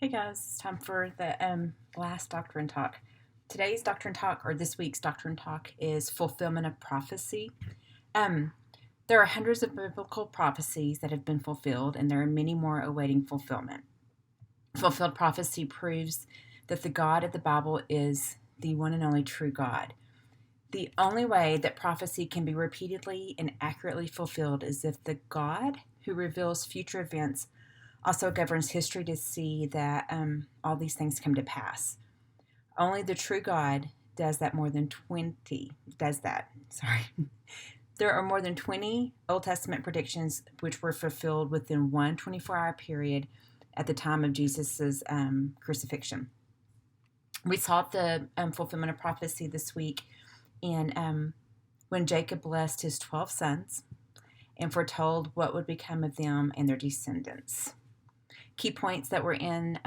Hey guys, it's time for the last doctrine talk. Today's doctrine talk, or this week's doctrine talk, is fulfillment of prophecy. Um, there are hundreds of biblical prophecies that have been fulfilled, and there are many more awaiting fulfillment. Fulfilled prophecy proves that the God of the Bible is the one and only true God. The only way that prophecy can be repeatedly and accurately fulfilled is if the God who reveals future events also governs history to see that all these things come to pass. Only the true God does that more than 20, does that. Sorry. There are more than 20 Old Testament predictions which were fulfilled within one 24-hour period at the time of Jesus' crucifixion. We saw the fulfillment of prophecy this week in when Jacob blessed his 12 sons and foretold what would become of them and their descendants. Key points that were in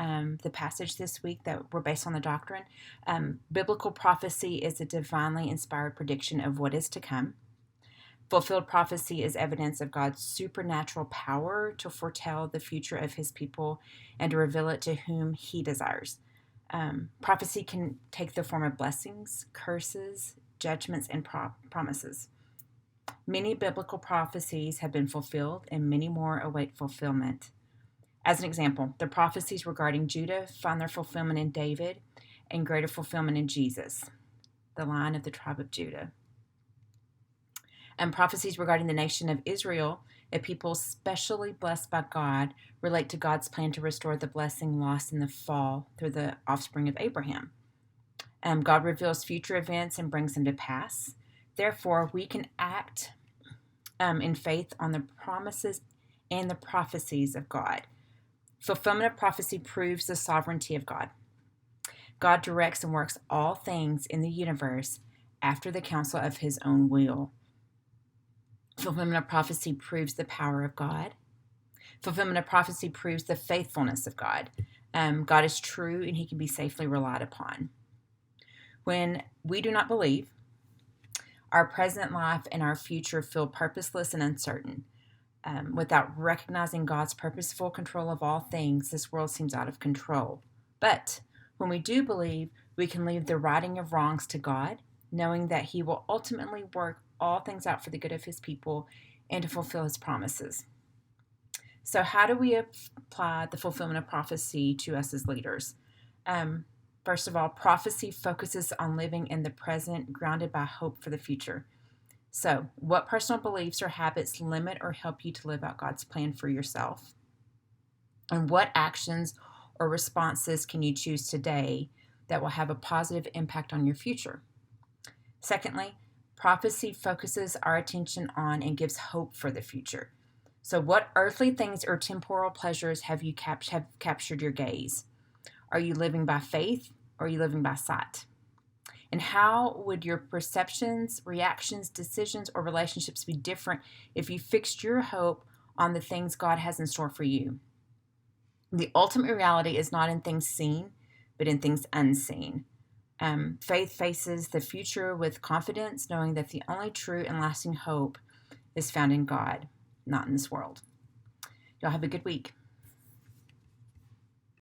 the passage this week that were based on the doctrine. Biblical prophecy is a divinely inspired prediction of what is to come. Fulfilled prophecy is evidence of God's supernatural power to foretell the future of his people and to reveal it to whom he desires. Prophecy can take the form of blessings, curses, judgments, and promises. Many biblical prophecies have been fulfilled, and many more await fulfillment. As an example, the prophecies regarding Judah find their fulfillment in David and greater fulfillment in Jesus, the line of the tribe of Judah. And prophecies regarding the nation of Israel, a people specially blessed by God, relate to God's plan to restore the blessing lost in the fall through the offspring of Abraham. God reveals future events and brings them to pass. Therefore, we can act in faith on the promises and the prophecies of God. Fulfillment of prophecy proves the sovereignty of God. God directs and works all things in the universe after the counsel of his own will. Fulfillment of prophecy proves the power of God. Fulfillment of prophecy proves the faithfulness of God. God is true and he can be safely relied upon. When we do not believe, our present life and our future feel purposeless and uncertain. Without recognizing God's purposeful control of all things, this world seems out of control. But when we do believe, we can leave the righting of wrongs to God, knowing that he will ultimately work all things out for the good of his people and to fulfill his promises. So how do we apply the fulfillment of prophecy to us as leaders? First of all, prophecy focuses on living in the present, grounded by hope for the future. So, what personal beliefs or habits limit or help you to live out God's plan for yourself? And what actions or responses can you choose today that will have a positive impact on your future? Secondly, prophecy focuses our attention on and gives hope for the future. So, what earthly things or temporal pleasures have captured your gaze? Are you living by faith or are you living by sight? And how would your perceptions, reactions, decisions, or relationships be different if you fixed your hope on the things God has in store for you? The ultimate reality is not in things seen, but in things unseen. Faith faces the future with confidence, knowing that the only true and lasting hope is found in God, not in this world. Y'all have a good week.